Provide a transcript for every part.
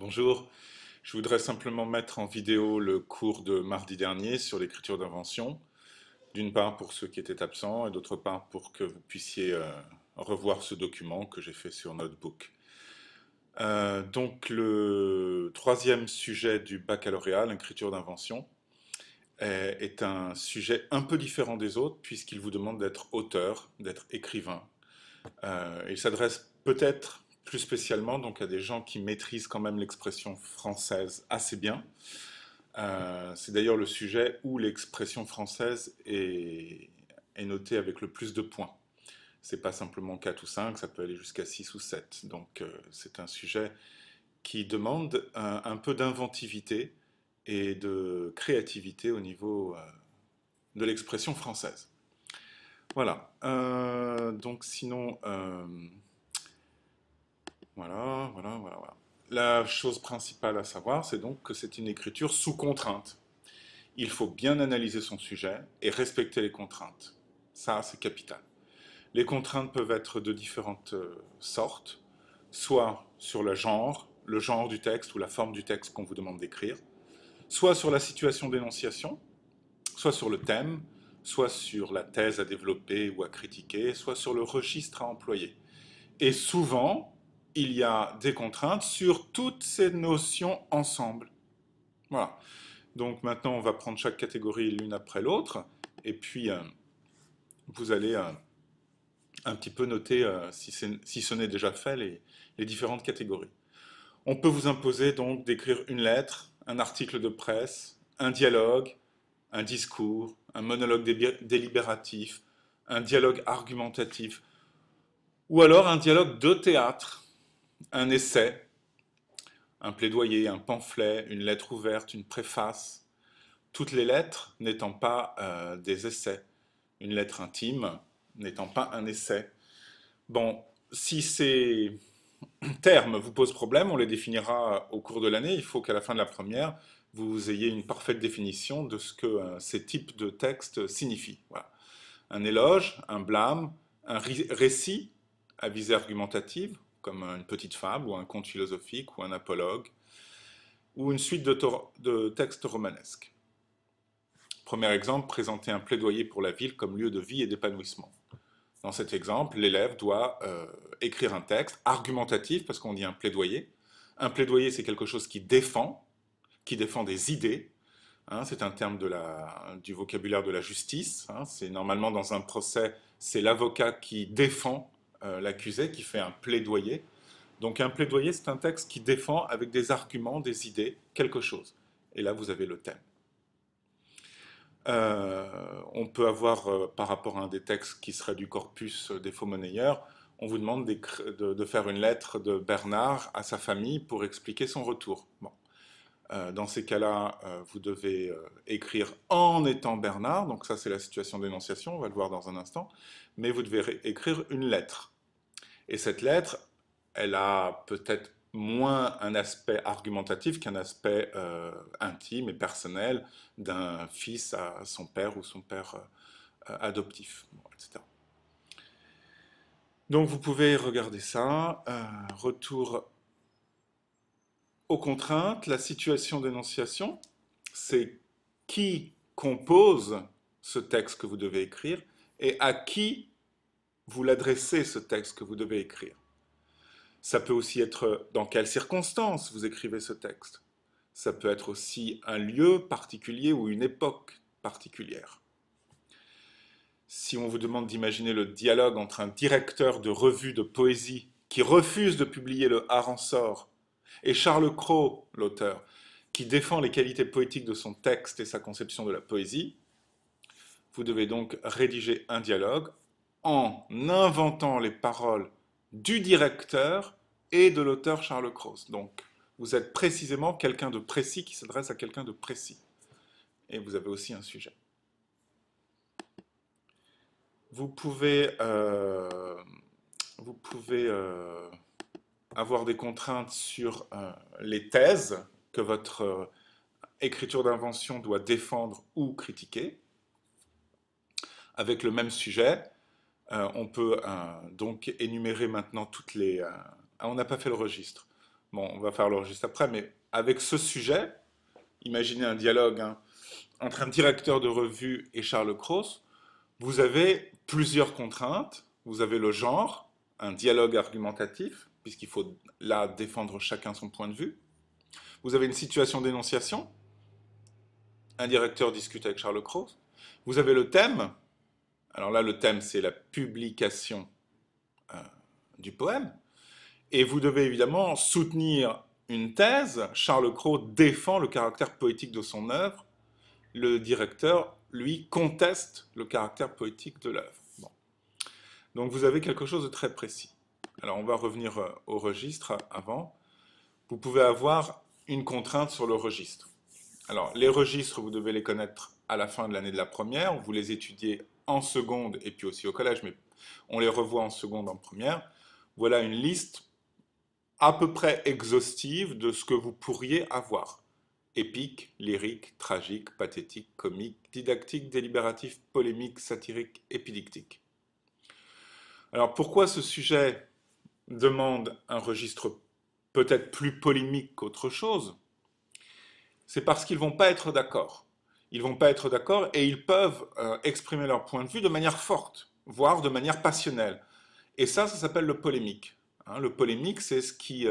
Bonjour, je voudrais simplement mettre en vidéo le cours de mardi dernier sur l'écriture d'invention, d'une part pour ceux qui étaient absents et d'autre part pour que vous puissiez revoir ce document que j'ai fait sur Notebook. Donc le troisième sujet du baccalauréat, l'écriture d'invention, est un sujet un peu différent des autres puisqu'il vous demande d'être auteur, d'être écrivain. Il s'adresse peut-être plus spécialement donc à des gens qui maîtrisent quand même l'expression française assez bien. C'est d'ailleurs le sujet où l'expression française est notée avec le plus de points. C'est pas simplement 4 ou 5, ça peut aller jusqu'à 6 ou 7. Donc c'est un sujet qui demande un peu d'inventivité et de créativité au niveau de l'expression française. Voilà. Donc sinon, voilà. La chose principale à savoir, c'est donc que c'est une écriture sous contrainte. Il faut bien analyser son sujet et respecter les contraintes. Ça, c'est capital. Les contraintes peuvent être de différentes sortes, soit sur le genre du texte ou la forme du texte qu'on vous demande d'écrire, soit sur la situation d'énonciation, soit sur le thème, soit sur la thèse à développer ou à critiquer, soit sur le registre à employer. Et souvent, il y a des contraintes sur toutes ces notions ensemble. Voilà. Donc maintenant, on va prendre chaque catégorie l'une après l'autre, et puis vous allez un petit peu noter, si ce n'est déjà fait, les différentes catégories. On peut vous imposer donc d'écrire une lettre, un article de presse, un dialogue, un discours, un monologue délibératif, un dialogue argumentatif, ou alors un dialogue de théâtre, un essai, un plaidoyer, un pamphlet, une lettre ouverte, une préface, toutes les lettres n'étant pas des essais, une lettre intime n'étant pas un essai. Bon, si ces termes vous posent problème, on les définira au cours de l'année. Il faut qu'à la fin de la première, vous ayez une parfaite définition de ce que ces types de textes signifient. Voilà. Un éloge, un blâme, un récit à visée argumentative, comme une petite fable ou un conte philosophique ou un apologue, ou une suite de textes romanesques. Premier exemple, présenter un plaidoyer pour la ville comme lieu de vie et d'épanouissement. Dans cet exemple, l'élève doit écrire un texte argumentatif, parce qu'on dit un plaidoyer. Un plaidoyer, c'est quelque chose qui défend des idées. Hein, c'est un terme du vocabulaire de la justice. Hein, c'est normalement dans un procès, c'est l'avocat qui défend l'accusé, qui fait un plaidoyer. Donc un plaidoyer, c'est un texte qui défend avec des arguments, des idées, quelque chose. Et là, vous avez le thème. On peut avoir, par rapport à un des textes qui serait du corpus des faux monnayeurs, on vous demande de faire une lettre de Bernard à sa famille pour expliquer son retour. Bon. Dans ces cas-là, vous devez écrire en étant Bernard, donc ça c'est la situation d'énonciation, on va le voir dans un instant, mais vous devez écrire une lettre. Et cette lettre, elle a peut-être moins un aspect argumentatif qu'un aspect intime et personnel d'un fils à son père ou son père adoptif, bon, etc. Donc vous pouvez regarder ça. Retour aux contraintes, la situation d'énonciation, c'est qui compose ce texte que vous devez écrire et à qui vous l'adressez ce texte que vous devez écrire. Ça peut aussi être dans quelles circonstances vous écrivez ce texte. Ça peut être aussi un lieu particulier ou une époque particulière. Si on vous demande d'imaginer le dialogue entre un directeur de revue de poésie qui refuse de publier le Harensort et Charles Cros, l'auteur, qui défend les qualités poétiques de son texte et sa conception de la poésie, vous devez donc rédiger un dialogue en inventant les paroles du directeur et de l'auteur Charles Cros. Donc, vous êtes précisément quelqu'un de précis qui s'adresse à quelqu'un de précis. Et vous avez aussi un sujet. Vous pouvez, avoir des contraintes sur les thèses que votre écriture d'invention doit défendre ou critiquer. Avec le même sujet, on peut donc énumérer maintenant toutes les... on n'a pas fait le registre. Bon, on va faire le registre après, mais avec ce sujet, imaginez un dialogue hein, entre un directeur de revue et Charles Cros. Vous avez plusieurs contraintes. Vous avez le genre, un dialogue argumentatif, puisqu'il faut là défendre chacun son point de vue. Vous avez une situation d'énonciation. Un directeur discute avec Charles Cros. Vous avez le thème. Alors là, le thème, c'est la publication euh, du poème. Et vous devez évidemment soutenir une thèse. Charles Cros défend le caractère poétique de son œuvre. Le directeur, lui, conteste le caractère poétique de l'œuvre. Bon. Donc vous avez quelque chose de très précis. Alors on va revenir au registre avant. Vous pouvez avoir une contrainte sur le registre. Alors les registres, vous devez les connaître à la fin de l'année de la première. Vous les étudiez en seconde et puis aussi au collège, mais on les revoit en seconde, en première. Voilà une liste à peu près exhaustive de ce que vous pourriez avoir. Épique, lyrique, tragique, pathétique, comique, didactique, délibératif, polémique, satirique, épidictique. Alors pourquoi ce sujet demande un registre peut-être plus polémique qu'autre chose? C'est parce qu'ils ne vont pas être d'accord. Ils ne vont pas être d'accord et ils peuvent exprimer leur point de vue de manière forte, voire de manière passionnelle. Et ça s'appelle le polémique. Hein, le polémique, c'est ce qui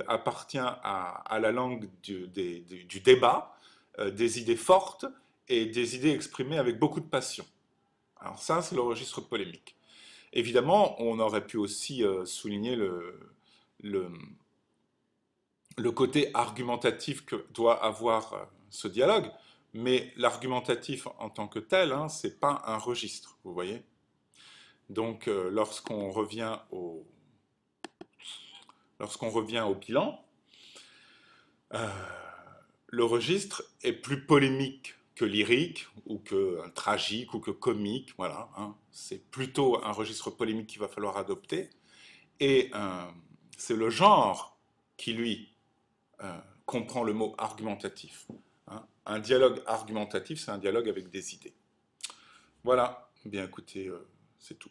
appartient à la langue du débat, des idées fortes et des idées exprimées avec beaucoup de passion. Alors ça, c'est le registre polémique. Évidemment, on aurait pu aussi souligner le, le côté argumentatif que doit avoir ce dialogue, mais l'argumentatif en tant que tel, hein, c'est pas un registre, vous voyez. Donc, lorsqu'on revient au bilan, euh, le registre est plus polémique que lyrique, ou que tragique, ou que comique, voilà. Hein. C'est plutôt un registre polémique qu'il va falloir adopter. Et c'est le genre qui, lui, comprend le mot argumentatif. Hein. Un dialogue argumentatif, c'est un dialogue avec des idées. Voilà, bien écoutez, c'est tout.